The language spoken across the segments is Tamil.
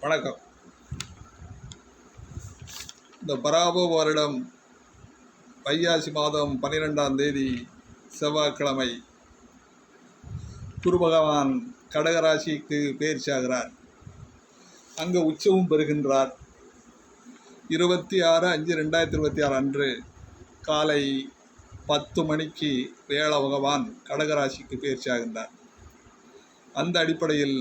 வணக்கம். இந்த பராப வருடம் வைகாசி மாதம் 12ஆம் தேதி செவ்வாய்க்கிழமை குரு பகவான் கடகராசிக்கு பயிற்சியாகிறார். அங்கு உச்சமும் பெறுகின்றார். 26/5/2026 அன்று காலை 10 மணிக்கு வேள பகவான் கடகராசிக்கு பயிற்சியாகின்றார். அந்த அடிப்படையில்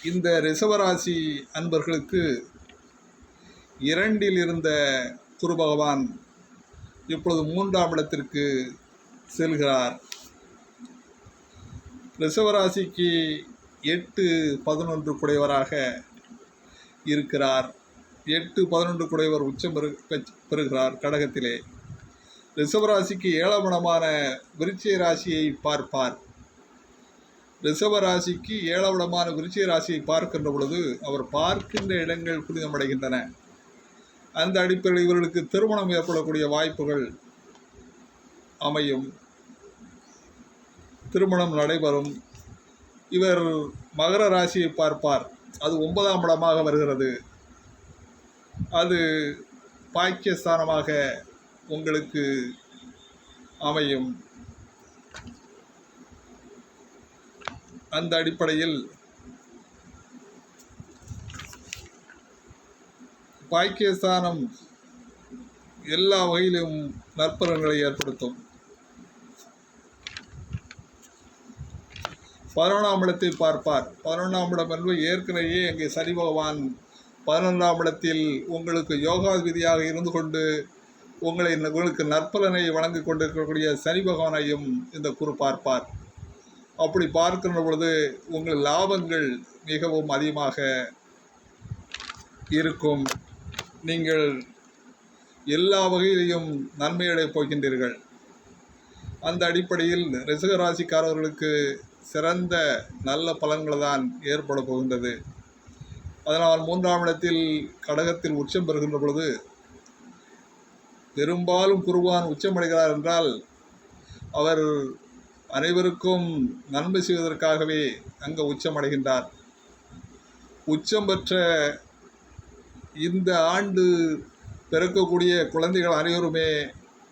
இந்த ரிஷபராசி அன்பர்களுக்கு 2இல் இருந்த குரு பகவான் இப்பொழுது 3ஆம் இடத்திற்கு செல்கிறார். ரிஷபராசிக்கு 8-11 குடையவராக இருக்கிறார். 8-11 குடையவர் உச்சம் பெறுகிறார் கடகத்திலே. ரிஷபராசிக்கு 7ஆம் இடமான விருச்சிக ராசியை பார்ப்பார். ரிஷபராசிக்கு 7ஆம் இடமான விருச்சிக ராசியை பார்க்கின்ற பொழுது அவர் பார்க்கின்ற இடங்கள் புனிதமடைகின்றன. அந்த அடிப்படையில் இவர்களுக்கு திருமணம் ஏற்படக்கூடிய வாய்ப்புகள் அமையும், திருமணம் நடைபெறும். இவர் மகர ராசியை பார்ப்பார். அது 9ஆம் இடமாக வருகிறது. அது பாக்கியஸ்தானமாக உங்களுக்கு அமையும். அந்த அடிப்படையில் பாக்கியஸ்தானம் எல்லா வகையிலும் நற்பலன்களை ஏற்படுத்தும். 11ஆம் இடத்தை பார்ப்பார். 11ஆம் இடம் என்பது ஏற்கனவே அங்கே சனி பகவான் 11ஆம் இடத்தில் உங்களுக்கு யோகாதிபதியாக இருந்து கொண்டு உங்களுக்கு நற்பலனை வழங்கி கொண்டிருக்கக்கூடிய சனி பகவானையும் இந்த குரு பார்ப்பார். அப்படி பார்க்கின்ற பொழுது உங்கள் லாபங்கள் மிகவும் அதிகமாக இருக்கும். நீங்கள் எல்லா வகையிலையும் நன்மையடையப் போகின்றீர்கள். அந்த அடிப்படையில் ரிஷப ராசிக்காரர்களுக்கு சிறந்த நல்ல பலன்கள் தான் ஏற்பட போகின்றது. அதனால் 3ஆம் இடத்தில் கடகத்தில் உச்சம் பெறுகின்ற பொழுது பெரும்பாலும் குருவான் உச்சமடைகிறார் என்றால் அவர் அனைவருக்கும் நன்மை செய்வதற்காகவே அங்கே உச்சமடைகின்றார். உச்சம் பெற்ற இந்த ஆண்டு பிறக்கக்கூடிய குழந்தைகள் அனைவருமே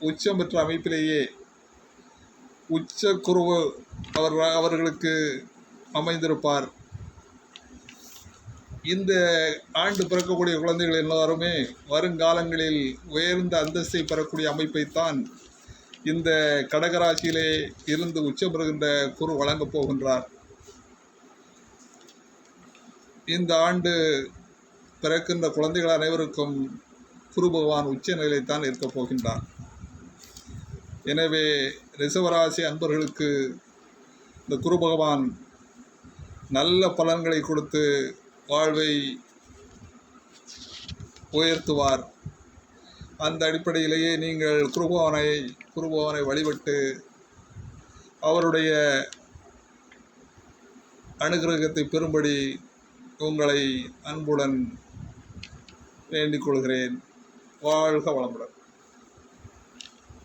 உச்சம் பெற்ற அமைப்பிலேயே உச்ச குரு அவர்களுக்கு அமைந்திருப்பார். இந்த ஆண்டு பிறக்கக்கூடிய குழந்தைகள் எல்லாருமே வருங்காலங்களில் உயர்ந்த அந்தஸ்தை பெறக்கூடிய அமைப்பைத்தான் இந்த கடகராசியிலே இருந்து உச்சம் பெறுகின்ற குரு வழங்கப் போகின்றார். இந்த ஆண்டு பிறக்கின்ற குழந்தைகள் அனைவருக்கும் குரு பகவான் உச்ச நிலையைத்தான் இருக்கப் போகின்றார். எனவே ரிஷபராசி அன்பர்களுக்கு இந்த குரு பகவான் நல்ல பலன்களை கொடுத்து வாழ்வை உயர்த்துவார். அந்த அடிப்படையிலேயே நீங்கள் குருபகவானை வழிபட்டு அவருடைய அனுகிரகத்தை பெறும்படி உங்களை அன்புடன் வேண்டிக் கொள்கிறேன். வாழ்க வளமுடன்.